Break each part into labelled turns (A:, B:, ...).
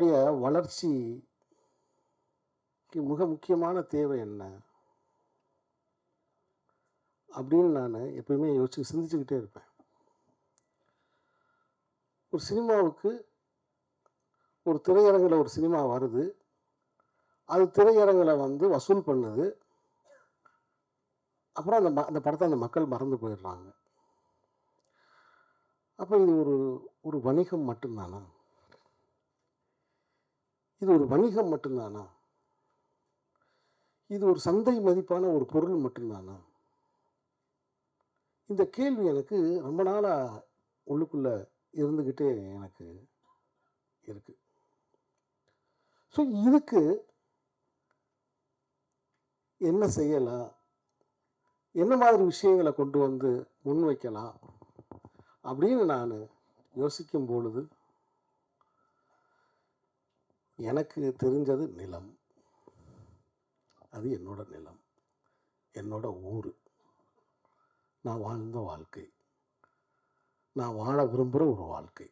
A: சினிமாவுடைய வளர்ச்சிக்கு மிக முக்கியமான தேவை என்ன அப்படின்னு நான் எப்பயுமே சிந்திச்சுக்கிட்டே இருப்பேன். ஒரு சினிமாவுக்கு ஒரு திரையரங்கில் ஒரு சினிமா வருது, அது திரையரங்கில் வசூல் பண்ணுது. அப்புறம் அந்த படத்தை அந்த மக்கள் மறந்து போயிடுறாங்க. அப்போ இது ஒரு ஒரு வணிகம் மட்டும்தானா? இது ஒரு வணிகம் மட்டும்தானா? இது ஒரு சந்தை மதிப்பான ஒரு பொருள் மட்டும்தானா? இந்த கேள்வி எனக்கு ரொம்ப நாளா உள்ளுக்குள்ள இருந்துகிட்டே எனக்கு இருக்கு. ஸோ இதுக்கு என்ன செய்யலாம், என்ன மாதிரி விஷயங்களை கொண்டு வந்து முன்வைக்கலாம் அப்படின்னு நான் யோசிக்கும் பொழுது எனக்கு தெரிஞ்சது நிலம். அது என்னோட நிலம், என்னோட ஊர், நான் வாழ்ந்த வாழ்க்கை, நான் வாழ விரும்புகிற ஒரு வாழ்க்கை.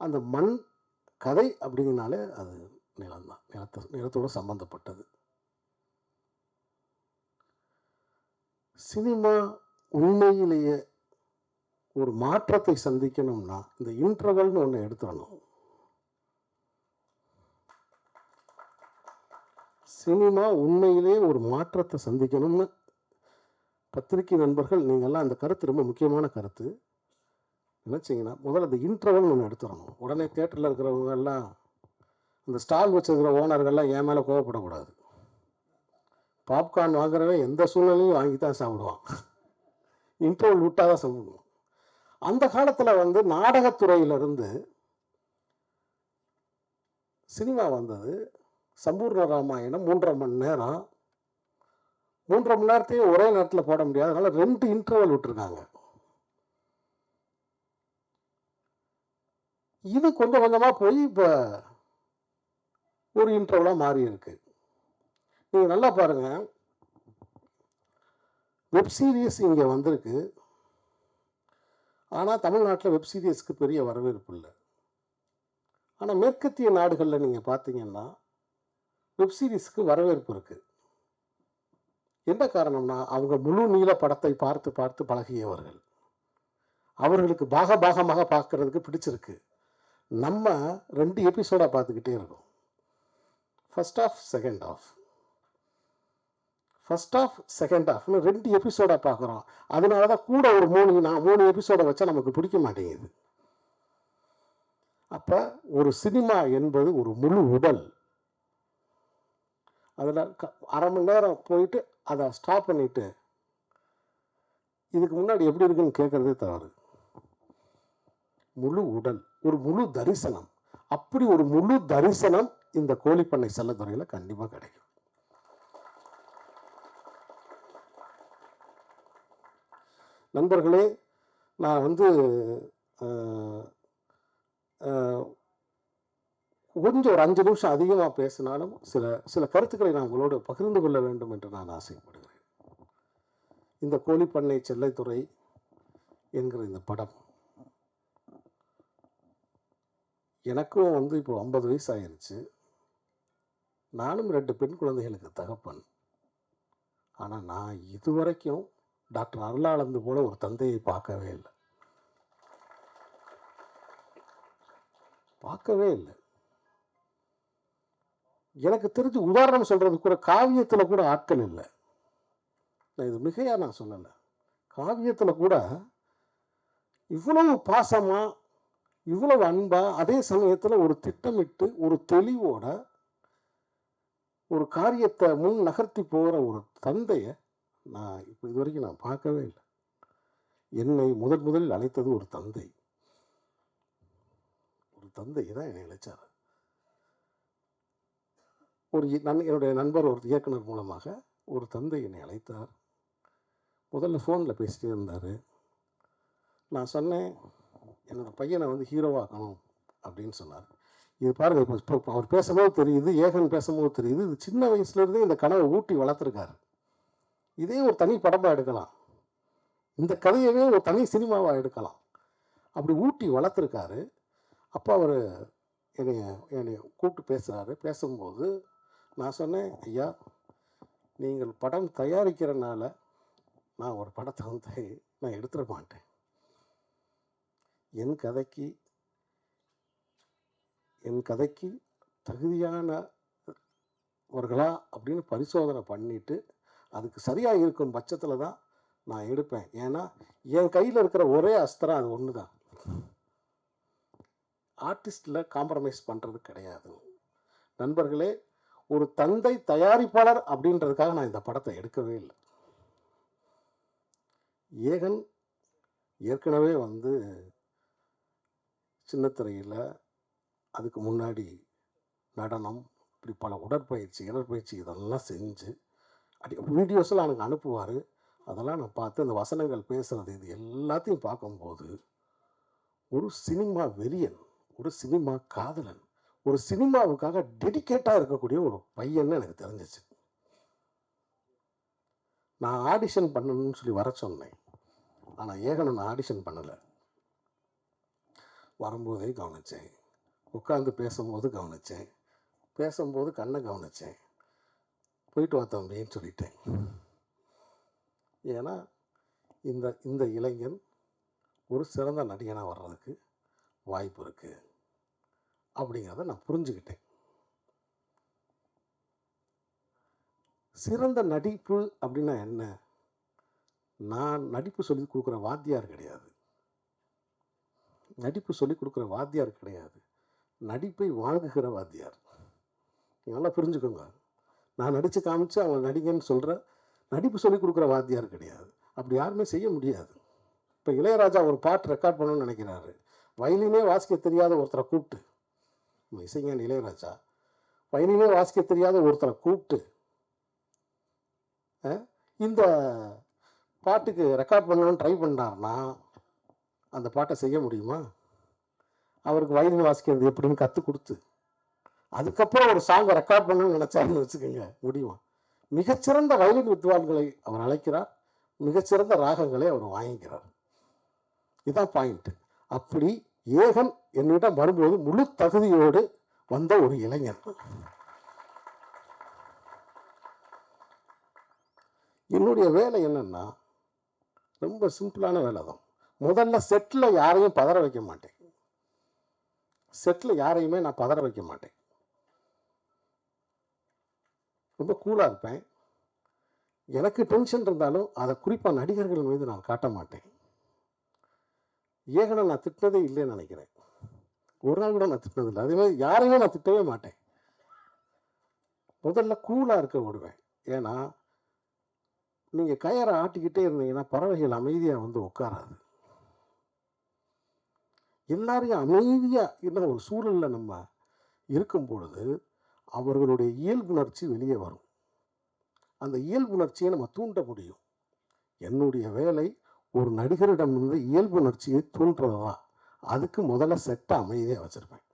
A: அந்த மண் கதை அப்படிங்கனாலே அது நிலம்தான், நிலத்தோட சம்பந்தப்பட்டது. சினிமா உண்மையிலேயே ஒரு மாற்றத்தை சந்திக்கணும்னா இந்த இன்டர்வல்னு ஒன்று எடுத்துடணும். சினிமா உண்மையிலே ஒரு மாற்றத்தை சந்திக்கணும்னு பத்திரிகை நண்பர்கள் நீங்கள்லாம் அந்த கருத்து ரொம்ப முக்கியமான கருத்து நினச்சிங்கன்னா முதல்ல அந்த இன்டர்வல்னு ஒன்று எடுத்துடணும். உடனே தேட்டரில் இருக்கிறவங்க எல்லாம் இந்த ஸ்டால் வச்சுருக்கிற ஓனர்கள்லாம் என் மேலே கோவப்படக்கூடாது. பாப்கார்ன் வாங்குறவன் எந்த சூழ்நிலையும் வாங்கி தான் சாப்பிடுவான், இன்டர்வல் விட்டால் தான் சாப்பிடுவோம். அந்த காலத்தில் நாடகத்துறையிலிருந்து சினிமா வந்தது. சம்பூர்ண ராமாயணம் 3.5 மணி நேரம், 3.5 மணி நேரத்தையும் ஒரே நேரத்தில் போட முடியாது, அதனால 2 இன்டர்வல் விட்டுருக்காங்க. இது கொஞ்சம் கொஞ்சமாக போய் இப்போ ஒரு இன்டர்வலாக மாறி இருக்கு. நீங்கள் நல்லா பாருங்க, வெப் சீரிஸ் இங்கே வந்திருக்கு. ஆனால் தமிழ்நாட்டில் வெப் சீரிஸ்க்கு பெரிய வரவேற்பு இல்லை. ஆனால் மேற்கத்திய நாடுகளில் நீங்கள் பார்த்தீங்கன்னா வெப் சீரிஸ்க்கு வரவேற்பு இருக்குது. என்ன காரணம்னா அவங்க முழு நீள படத்தை பார்த்து பார்த்து பழகியவர்கள், அவர்களுக்கு பாகமாக பார்க்கறதுக்கு பிடிச்சிருக்கு. நம்ம 2 எபிசோடாக பார்த்துக்கிட்டே இருக்கோம். First half second half, first half second ஆஃப்னு 2 எபிசோடாக பார்க்குறோம். அதனால தான் கூட ஒரு 3 எபிசோடை வச்சா நமக்கு பிடிக்க மாட்டேங்குது. அப்போ ஒரு சினிமா என்பது ஒரு முழு உடல். அதில் அரை மணி நேரம் போயிட்டு அதை ஸ்டாப் பண்ணிவிட்டு இதுக்கு முன்னாடி எப்படி இருக்குன்னு கேட்குறதே தவறு. முழு உடல், ஒரு முழு தரிசனம். அப்படி ஒரு முழு தரிசனம் இந்த கோழிப்பண்ணை செல்லத்துறையில் கண்டிப்பாக கிடைக்கும். நண்பர்களே, நான் கொஞ்சம் ஒரு 5 நிமிஷம் அதிகமாக பேசினாலும் சில கருத்துக்களை நான் உங்களோடு பகிர்ந்து கொள்ள வேண்டும் என்று நான் ஆசைப்படுகிறேன். இந்த கோழிப்பண்ணை செல்லத்துறை என்கிற இந்த படம் எனக்கும் இப்போ 50 வயசு ஆயிருச்சு. நானும் 2 பெண் குழந்தைகளுக்கு தகப்பன். ஆனால் நான் இதுவரைக்கும் டாக்டர் அருளானந்து போல ஒரு தந்தையை பார்க்கவே இல்லை. எனக்கு தெரிஞ்சு உதாரணம் சொல்றது கூட காவியத்தில் கூட ஆட்கள் இல்லை. நான் இது மிகையா நான் சொல்லலை. காவியத்தில் கூட இவ்வளவு பாசமா, இவ்வளவு அன்பா, அதே சமயத்தில் ஒரு திட்டமிட்டு ஒரு தெளிவோட ஒரு காரியத்தை முன் நகர்த்தி போகிற ஒரு தந்தையை நான் இப்போ இது வரைக்கும் நான் பார்க்கவே இல்லை. என்னை முதலில் அழைத்தது ஒரு தந்தை. ஒரு தந்தை தான் என்னை அழைச்சார். என்னுடைய நண்பர் ஒரு இயக்குனர் மூலமாக ஒரு தந்தை என்னை அழைத்தார். முதல்ல ஃபோனில் பேசிட்டே இருந்தார். நான் சொன்னேன், என்னோடய பையனை ஹீரோவாக்கணும் அப்படின்னு சொன்னார். இது பாருங்கள், இப்போ அவர் பேசும்போது தெரியுது, ஏகன் பேசும்போது தெரியுது, இது சின்ன வயசுலேருந்தே இந்த கனவை ஊட்டி வளர்த்துருக்காரு. இதே ஒரு தனி படமாக எடுக்கலாம், இந்த கதையவே ஒரு தனி சினிமாவாக எடுக்கலாம். அப்படி ஊட்டி வளர்த்துருக்காரு. அப்போ அவர் என்னை கூப்பிட்டு பேசுகிறாரு. பேசும்போது நான் சொன்னேன், ஐயா நீங்கள் படம் தயாரிக்கிறனால நான் ஒரு படத்தை வந்து நான் எடுத்துட மாட்டேன். என் கதைக்கு தகுதியானவர்களா அப்படின்னு பரிசோதனை பண்ணிட்டு அதுக்கு சரியாக இருக்கும் பட்சத்தில் தான் நான் எடுப்பேன். ஏன்னா என் கையில் இருக்கிற ஒரே அஸ்திரம் அது ஒன்று தான். ஆர்டிஸ்டில் காம்ப்ரமைஸ் பண்ணுறது கிடையாது. நண்பர்களே, ஒரு தந்தை தயாரிப்பாளர் அப்படின்றதுக்காக நான் இந்த படத்தை எடுக்கவே இல்லை. ஏகன் ஏற்கனவே வந்து சின்னத்திரையில் அதுக்கு முன்னாடி நடனம், இப்படி பல உடற்பயிற்சி இதெல்லாம் செஞ்சு வீடியோஸெல்லாம் எனக்கு அனுப்புவார். அதெல்லாம் நான் பார்த்து அந்த வசனங்கள் பேசுகிறது இது எல்லாத்தையும் பார்க்கும்போது ஒரு சினிமா வெறியன், ஒரு சினிமா காதலன், ஒரு சினிமாவுக்காக டெடிக்கேட்டாக இருக்கக்கூடிய ஒரு பையன்னு எனக்கு தெரிஞ்சிச்சு. நான் ஆடிஷன் பண்ணணும்னு சொல்லி வர சொன்னேன். ஆனால் ஏகனை நான் ஆடிஷன் பண்ணலை. வரும்போதே கவனித்தேன், உட்காந்து பேசும்போது கவனித்தேன், பேசும்போது கண்ணை கவனித்தேன். போயிட்டு வா தம்பின்னு சொல்லிட்டேன். ஏன்னா இந்த இளைஞன் ஒரு சிறந்த நடிகனாக வர்றதுக்கு வாய்ப்பு இருக்குது அப்படிங்கிறத நான் புரிஞ்சுக்கிட்டேன். சிறந்த நடிப்பு அப்படின்னா என்ன? நான் நடிப்பு சொல்லி கொடுக்குற வாத்தியார் கிடையாது. நடிப்பை வாங்குகிற வாத்தியார். நல்லா புரிஞ்சுக்கோங்க. நான் நடித்து காமிச்சு அவங்க நடிகன்னு சொல்கிற நடிப்பு சொல்லி கொடுக்குற வாத்தியார் கிடையாது. அப்படி யாருமே செய்ய முடியாது. இப்போ இளையராஜா ஒரு பாட்டு ரெக்கார்ட் பண்ணணும்னு நினைக்கிறாரு. வயலினே வாசிக்க தெரியாத ஒருத்தரை கூப்பிட்டு, இசைஞானி இளையராஜா வயலினே வாசிக்க தெரியாத ஒருத்தரை கூப்பிட்டு இந்த பாட்டுக்கு ரெக்கார்ட் பண்ணணும்னு ட்ரை பண்ணார்னா அந்த பாட்டை செய்ய முடியுமா? அவருக்கு வயலின் வாசிக்கிறது எப்படின்னு கற்றுக் கொடுத்து அதுக்கப்புறம் ஒரு சாங்கை ரெக்கார்ட் பண்ணணும்னு நினச்சாருன்னு வச்சுக்கோங்க, முடியுமா? மிகச்சிறந்த வயலின் வித்வான்களை அவர் அழைக்கிறார், மிகச்சிறந்த ராகங்களை அவர் வாங்கிக்கிறார். இதுதான் பாயிண்ட். அப்படி ஏகன் என்னிடம் வரும்போது முழு தகுதியோடு வந்த ஒரு இளைஞன். என்னுடைய வேலை என்னன்னா ரொம்ப சிம்பிளான வேலை தான். முதல்ல செட்டில் யாரையும் பதற வைக்க மாட்டேன். நான் பதற வைக்க மாட்டேன். ரொம்ப கூலாக இருப்பேன். எனக்கு டென்ஷன் இருந்தாலும் அதை குறிப்பாக நடிகர்கள் மீது நான் காட்ட மாட்டேன். ஏகனை நான் திட்டினதே இல்லைன்னு நினைக்கிறேன். ஒரு நாள் கூட நான் திட்டினது இல்லை. அதே மாதிரி யாரையும் நான் திட்டவே மாட்டேன். முதல்ல கூலாக இருக்க விடுவேன். ஏன்னா நீங்கள் கயரை ஆட்டிக்கிட்டே இருந்தீங்கன்னா பறவைகள் அமைதியாக வந்து உட்காராது. எல்லாரையும் அமைதியாக இன்னும் ஒரு சூழலில் நம்ம இருக்கும் பொழுது அவர்களுடைய இயல்புணர்ச்சி வெளியே வரும். அந்த இயல்புணர்ச்சியை நம்ம தூண்ட முடியும். என்னுடைய வேலை ஒரு நடிகரிடம் இருந்து இயல்புணர்ச்சியை தூண்டுறதா. அதுக்கு முதல்ல செட்டை அமைதியாக வச்சுருப்பேன்.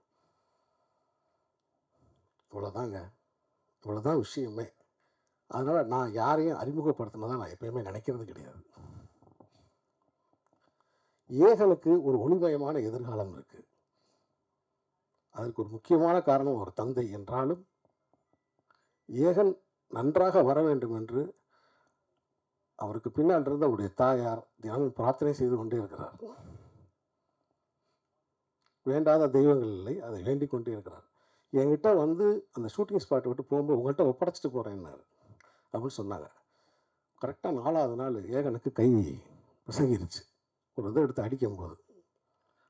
A: இவ்வளோதான் விஷயமே. அதனால் நான் யாரையும் அறிமுகப்படுத்தினதா நான் எப்பயுமே நினைக்கிறது கிடையாது. ஏகனுக்கு ஒரு ஒளிமயமான எதிர்காலம் இருக்குது. அதற்கு ஒரு முக்கியமான காரணம் ஒரு தந்தை என்றாலும் ஏகன் நன்றாக வர வேண்டும் என்று அவருக்கு பின்னால் இருந்த அவருடைய தாயார் தினமும் பிரார்த்தனை செய்து கொண்டே இருக்கிறார். வேண்டாத தெய்வங்கள் இல்லை, அதை வேண்டிக் கொண்டே இருக்கிறார். என்கிட்ட வந்து அந்த ஷூட்டிங் ஸ்பாட்டை விட்டு போகும்போது உங்கள்கிட்ட ஒப்படைச்சிட்டு போகிறேன்னாரு அப்படின்னு சொன்னாங்க. கரெக்டாக 4வது நாள் ஏகனுக்கு கை பிசங்கிருச்சு. ஒரு இதை எடுத்து அடிக்கும்போது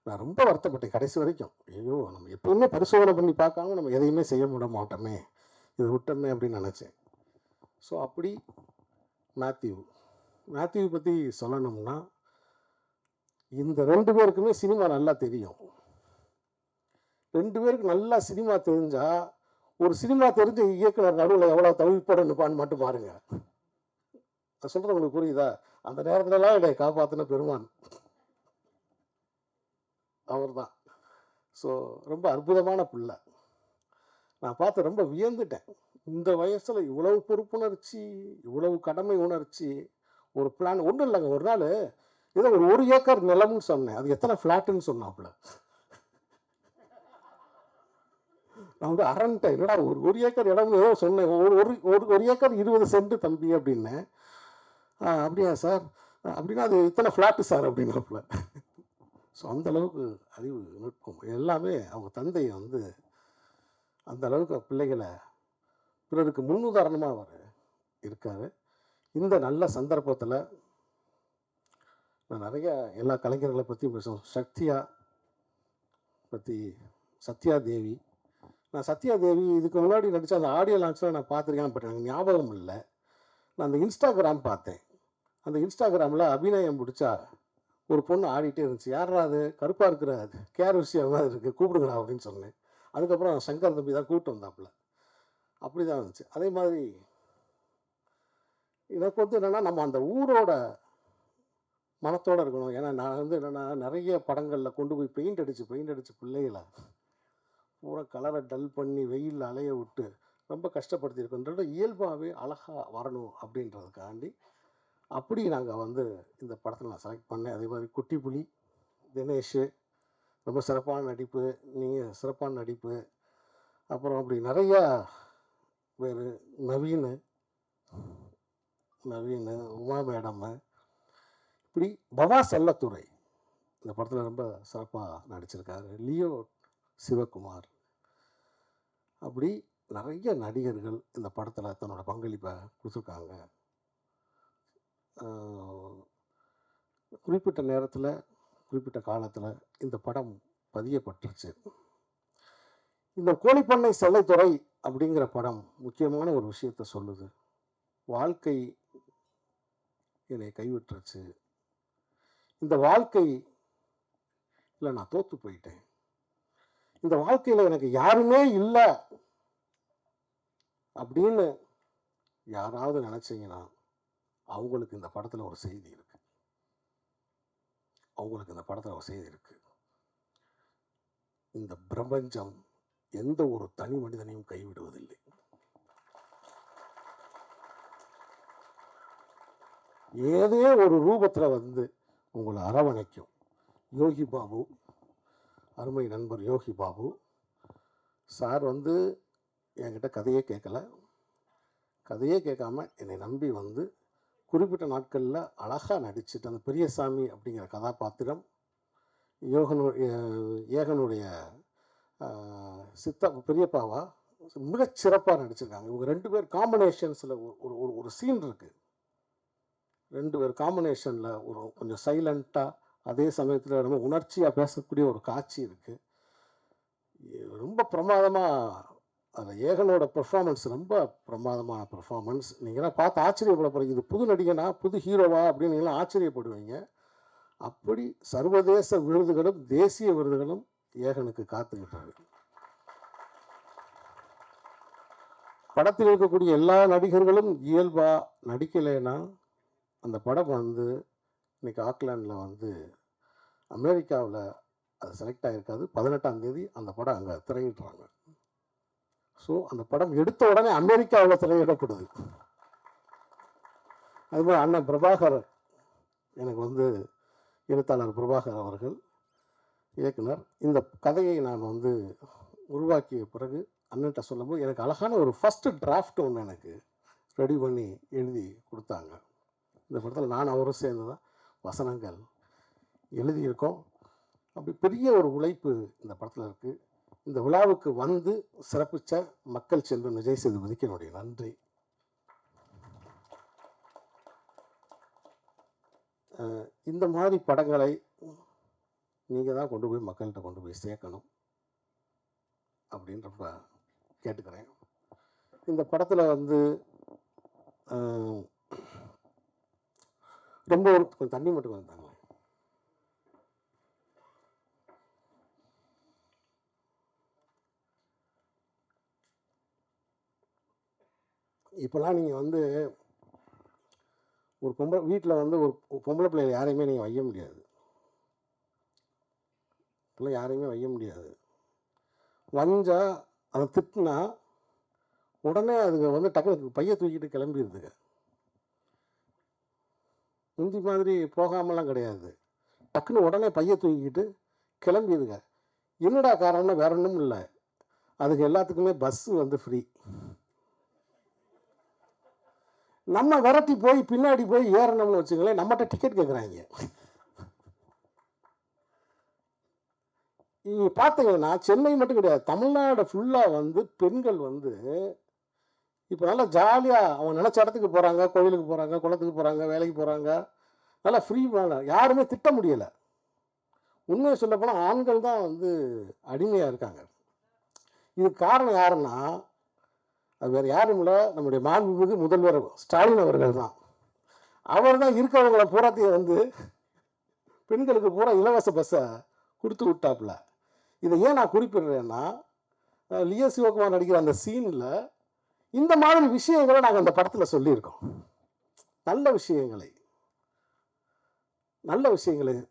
A: நான் ரொம்ப வருத்தப்பட்டேன் கடைசி வரைக்கும். ஐயோ, நம்ம எப்பவுமே பரிசோதனை பண்ணி பார்க்காம நம்ம எதையுமே செய்ய விட மாட்டோமே, இதை விட்டோமே அப்படின்னு நினச்சேன். ஸோ அப்படி மேத்யூ பற்றி சொல்லணும்னா இந்த 2 பேருக்குமே சினிமா நல்லா தெரியும். 2 பேருக்கு நல்லா சினிமா தெரிஞ்சா ஒரு சினிமா தெரிஞ்ச இயக்குனர் நடுவில் எவ்வளோ தவிப்படணுப்பான்னு மட்டும் பாருங்க. நான் சொல்கிறேன், உங்களுக்கு புரியுதா? அந்த நேரத்துலலாம் என்னை காப்பாற்றின பெருமான் அவர் தான். ஸோ ரொம்ப அற்புதமான பிள்ளை. நான் பார்த்து ரொம்ப வியந்துட்டேன். இந்த வயசில் இவ்வளவு பொறுப்புணர்ச்சி, இவ்வளவு கடமை உணர்ச்சி, ஒரு பிளான். ஒன்றும் இல்லைங்க, ஒரு நாள் ஏதோ ஒரு 1 ஏக்கர் நிலம்னு சொன்னேன். அது எத்தனை ஃப்ளாட்டுன்னு சொன்னாப்புல. நான் வந்து அரண்ட்டேன். என்னடா ஒரு ஏக்கர் இடம்னு ஏதோ சொன்னேன். ஒரு ஒரு ஒரு ஒரு ஏக்கர் 20 சென்ட் தம்பி அப்படின்னேன். அப்படியா சார்? அப்படின்னா அது இத்தனை ஃப்ளாட்டு சார் அப்படின்னாப்புல. ஸோ அந்த அளவுக்கு அறிவு, நுட்பம் எல்லாமே அவங்க தந்தை வந்து அந்த அளவுக்கு பிள்ளைகள பிறருக்கு முன்னுதாரணமா அவரு இருக்காரு. இந்த நல்ல சந்தர்ப்பத்தில நான் நெறைய எல்லா கலைஞர்கள பத்தியும் பேசணும். சத்யா பத்தி சத்யா தேவி. நான் சத்யா தேவி இதுக்கு முன்னாடி நடிச்ச அந்த ஆடியோ லான்ச்ல நான் பார்த்துருக்கேன். பட் எனக்கு ஞாபகம் இல்ல. நான் அந்த இன்ஸ்டாகிராம் பார்த்தேன். அந்த இன்ஸ்டாகிராம்ல அபிநயம் புடிச்சா ஒரு பொண்ணு ஆடிட்டே இருந்துச்சு. யார்ரா அது? கருப்பா இருக்கிற கேஆர் விஷயம் மாதிரி இருக்கு. கூப்பிடுங்கடா அப்படின்னு சொன்னேன். அதுக்கப்புறம் சங்கர் தம்பி தான் கூப்பிட்டு வந்தாப்புல. அப்படிதான் இருந்துச்சு. அதே மாதிரி எனக்கு வந்து என்னன்னா, நம்ம அந்த ஊரோட மனத்தோட இருக்கணும். ஏன்னா நான் வந்து என்னன்னா, நெறைய படங்கள்ல கொண்டு போய் பெயிண்ட் அடிச்சு பிள்ளைகள பூரா கலர டல் பண்ணி வெயில்ல அலைய விட்டு ரொம்ப கஷ்டப்படுத்தியிருக்கோன்றத இயல்பாவே அழகா வரணும் அப்படின்றதுக்காண்டி, அப்படி நாங்க வந்து இந்த படத்துல நான் செலக்ட் பண்ணேன். அதே மாதிரி குட்டி புலி, தினேஷு ரொம்ப சிறப்பான நடிப்பு. நீங்க சிறப்பான நடிப்பு. அப்புறம் அப்படி நெறையா பேரு நவீனு, உமா மேடம்மு, இப்படி பவா செல்லத்துரை இந்த படத்துல ரொம்ப சிறப்பா நடிச்சிருக்காரு. லியோ சிவகுமார். அப்படி நெறைய நடிகர்கள் இந்த படத்துல தன்னோட பங்களிப்ப குடுத்துருக்காங்க. ஆ குறிப்பிட்ட நேரத்துல, குறிப்பிட்ட காலத்துல இந்த படம் பதியப்பட்டுருச்சு. இந்த கோழிப்பண்ணை செல்லைத்துறை அப்படிங்கிற படம் முக்கியமான ஒரு விஷயத்த சொல்லுது. வாழ்க்கை என்னை கைவிட்டுருச்சு. இந்த வாழ்க்கையில நான் தோத்து போயிட்டேன். இந்த வாழ்க்கையில எனக்கு யாருமே இல்ல அப்படின்னு யாராவது நினைச்சீங்கன்னா, அவங்களுக்கு இந்த படத்துல ஒரு செய்தி இருக்கு. அவங்களுக்கு இந்த படத்துல ஒரு செய்தி இருக்கு. இந்த பிரபஞ்சம் எந்த ஒரு தனி மனிதனையும் கைவிடுவதில்லை. ஏதோ ஒரு ரூபத்துல வந்து உங்களை அரவணைக்கும். யோகி பாபு, அருமை நண்பர் யோகி பாபு சார் வந்து என்கிட்ட கதையே கேட்கல. கதையே கேட்காம என்னை நம்பி வந்து குறிப்பிட்ட நாட்களில் அழகாக நடிச்சுட்டு அந்த பெரியசாமி அப்படிங்கிற கதாபாத்திரம் ஏகனுடைய பெரியப்பாவா மிகச் சிறப்பாக நடிச்சிருக்காங்க. இவங்க 2 பேர் காம்பினேஷன்ஸில் ஒரு ஒரு ஒரு சீன் இருக்கு. 2 பேர் காம்பினேஷனில் ஒரு கொஞ்சம் சைலண்ட்டாக அதே சமயத்தில் ரொம்ப உணர்ச்சியாக பேசக்கூடிய ஒரு காட்சி இருக்கு. ரொம்ப பிரமாதமாக அதில் ஏகனோட பெர்ஃபார்மன்ஸ் ரொம்ப பிரமாதமான பெர்ஃபார்மன்ஸ். நீங்களாம் பார்த்து ஆச்சரியப்பட போகிறீங்க. இது புது நடிகனா, புது ஹீரோவா அப்படின்னு நீங்களாம் ஆச்சரியப்படுவீங்க. அப்படி சர்வதேச விருதுகளும் தேசிய விருதுகளும் ஏகனுக்கு காத்துக்கிட்டாரு. படத்தில் இருக்கக்கூடிய எல்லா நடிகர்களும் இயல்பா நடிக்கலைன்னா அந்த படம் வந்து இன்னைக்கு ஆக்லாண்டில் வந்து அமெரிக்காவில் அது செலக்ட் ஆகிருக்காது. 18ஆம் தேதி அந்த படம் அங்கே திரையிடுறாங்க. ஸோ அந்த படம் எடுத்த உடனே அமெரிக்காவில் திரையிடப்படுது. அதுமாதிரி அண்ணன் பிரபாகர், எனக்கு வந்து எழுத்தாளர் பிரபாகர் அவர்கள் இயக்குனர். இந்த கதையை நான் வந்து உருவாக்கிய பிறகு அண்ணன்ட்ட சொல்லும்போது எனக்கு அழகான ஒரு ஃபஸ்ட்டு டிராஃப்ட் ஒன்று எனக்கு ரெடி பண்ணி எழுதி கொடுத்தாங்க. இந்த படத்தில் நான் அவரும் சேர்ந்து தான் வசனங்கள் எழுதியிருக்கோம். அப்படி பெரிய ஒரு உழைப்பு இந்த படத்தில் இருக்குது. இந்த விழாவுக்கு வந்து சிறப்பித்த மக்கள் செல்வன் விஜய் சேதுபதிக்கு என்னுடைய நன்றி. இந்த மாதிரி படங்களை நீங்கள் தான் கொண்டு போய் மக்கள்கிட்ட கொண்டு போய் சேர்க்கணும் அப்படின்னு ரொம்ப கேட்டுக்கிறேன். இந்த படத்தில் வந்து ரொம்ப கொஞ்சம் தண்ணி மட்டும் வந்தாங்க. இப்போலாம் நீங்கள் வந்து ஒரு வீட்டில் வந்து ஒரு பொம்பளை பிள்ளைகள் யாரையுமே நீங்கள் வைய முடியாது. இப்போலாம் யாரையுமே வைய முடியாது. வஞ்சா அதை திட்டினா உடனே அதுங்க வந்து டக்குனு பைய தூக்கிட்டு கிளம்பிடுதுங்க. முந்தி மாதிரி போகாமலாம் கிடையாது. டக்குன்னு உடனே பைய தூக்கிக்கிட்டு கிளம்பிடுதுங்க. என்னடா காரணம்னா வேற ஒன்றும் இல்லை. அதுக்கு எல்லாத்துக்குமே பஸ் வந்து ஃப்ரீ. நம்ம விரட்டி போய் பின்னாடி போய் ஏறணும்னு வச்சுங்களேன், நம்மகிட்ட டிக்கெட் கேட்குறாங்க. நீங்க பார்த்தீங்கன்னா சென்னை மட்டும் கிடையாது, தமிழ்நாடு ஃபுல்லாக வந்து பெண்கள் வந்து இப்போ நல்லா ஜாலியாக அவங்க நினச்ச இடத்துக்கு போகிறாங்க, கோவிலுக்கு போகிறாங்க, குளத்துக்கு போகிறாங்க, வேலைக்கு போகிறாங்க, நல்லா ஃப்ரீ. யாருமே திட்ட முடியலை. உண்மையை சொல்லப்போனால் ஆண்கள் தான் வந்து அடிமையாக இருக்காங்க. இதுக்கு காரணம் யாருன்னா, அது வேறு யாரும் இல்லை, நம்முடைய மாண்புமிகு முதல்வர் ஸ்டாலின் அவர்கள் தான். அவர் தான் இருக்கிறவங்கள பூராத்தையும் வந்து பெண்களுக்கு பூரா இலவச பஸ்ஸை கொடுத்து விட்டாப்புல. இதை ஏன் நான் குறிப்பிடுறேன்னா, லியோ சிவகுமார் நடிக்கிற அந்த சீனில் இந்த மாதிரி விஷயங்களை நாங்கள் அந்த படத்தில் சொல்லியிருக்கோம். நல்ல விஷயங்களை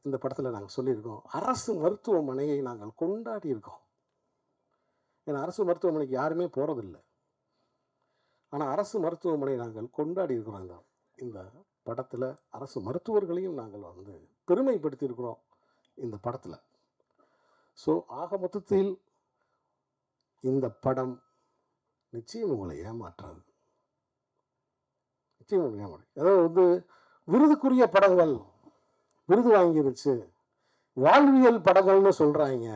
A: இந்த படத்தில் நாங்கள் சொல்லியிருக்கோம். அரசு மருத்துவமனையை நாங்கள் கொண்டாடி இருக்கோம். ஏன்னா அரசு மருத்துவமனைக்கு யாருமே போகிறதில்லை. ஆனால் அரசு மருத்துவமனை நாங்கள் கொண்டாடி இருக்கிறோம். இந்த படத்தில் அரசு மருத்துவர்களையும் நாங்கள் வந்து பெருமைப்படுத்தியிருக்கிறோம் இந்த படத்தில். ஸோ ஆக மொத்தத்தில் இந்த படம் நிச்சயம் உங்களை ஏமாற்றாது. நிச்சயம் உங்களை ஏமாற்று. அதாவது வந்து விருதுக்குரிய படங்கள் விருது வாங்கிருச்சு, வாழ்வியல் படங்கள்னு சொல்கிறாங்க,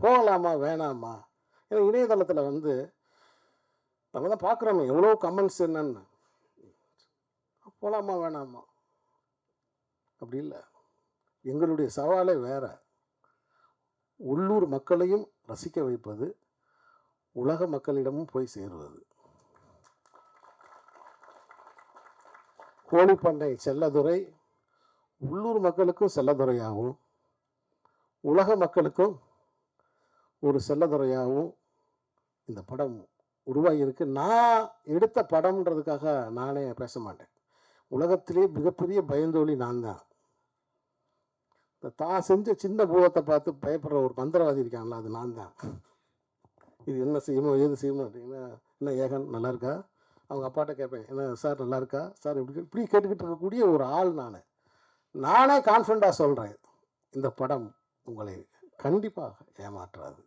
A: போகலாமா வேணாமா? ஏன்னா இணையதளத்தில் வந்து நம்ம தான் பார்க்குறோமே எவ்வளோ கமெண்ட்ஸ் என்னன்னு. போகலாமா வேணாமா அப்படி இல்லை. எங்களுடைய சவாலே வேற. உள்ளூர் மக்களையும் ரசிக்க வைப்பது, உலக மக்களிடமும் போய் சேருவது. கோழிப்பண்ணை செல்லதுரை உள்ளூர் மக்களுக்கும் செல்லதுரையாகவும், உலக மக்களுக்கும் ஒரு செல்லதுரையாகவும் இந்த படம் உருவாகியிருக்கு. நான் எடுத்த படம்ன்றதுக்காக நானே பேச மாட்டேன். உலகத்திலே மிகப்பெரிய பயந்தோழி நான் தான். தான் செஞ்ச சின்ன பூதத்தை பார்த்து பயப்படுற ஒரு மந்திரவாதி இருக்காங்களா, அது நான் தான். இது என்ன செய்யணும் ஏது செய்யணும் அப்படின்னா, என்ன ஏகன் நல்லா இருக்கா, அவங்க அப்பாட்ட கேட்பேன், என்ன சார் நல்லா இருக்கா சார், இப்படி கேட்டுக்கிட்டு இருக்கக்கூடிய ஒரு ஆள் நானே கான்ஃபிடண்டாக சொல்கிறேன், இந்த படம் உங்களை கண்டிப்பாக ஏமாற்றாது.